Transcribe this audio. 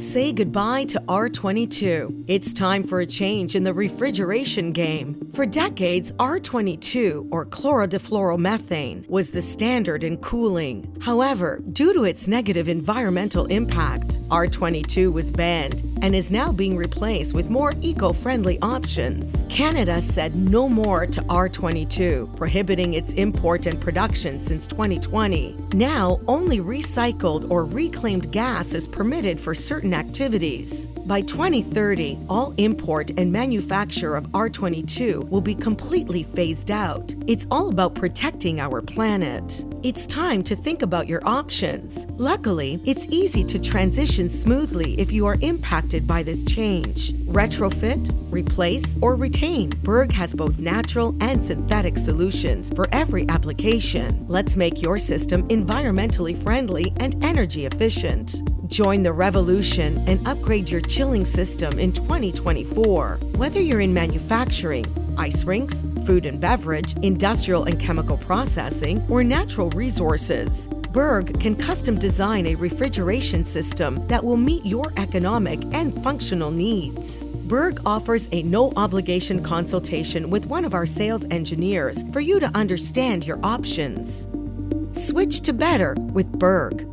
Say goodbye to R22. It's time for a change in the refrigeration game. For decades, R22, or chlorodifluoromethane, was the standard in cooling. However, due to its negative environmental impact, R22 was banned and is now being replaced with more eco-friendly options. Canada said no more to R22, prohibiting its import and production since 2020. Now, only recycled or reclaimed gas is permitted for certain activities. By 2030, all import and manufacture of R22 will be completely phased out. It's all about protecting our planet. It's time to think about your options. Luckily, it's easy to transition smoothly if you are impacted by this change. Retrofit, replace, or retain. Berg has both natural and synthetic solutions for every application. Let's make your system environmentally friendly and energy efficient. Join the revolution and upgrade your chilling system in 2024. Whether you're in manufacturing, ice rinks, food and beverage, industrial and chemical processing, or natural resources, Berg can custom design a refrigeration system that will meet your economic and functional needs. Berg offers a no-obligation consultation with one of our sales engineers for you to understand your options. Switch to better with Berg.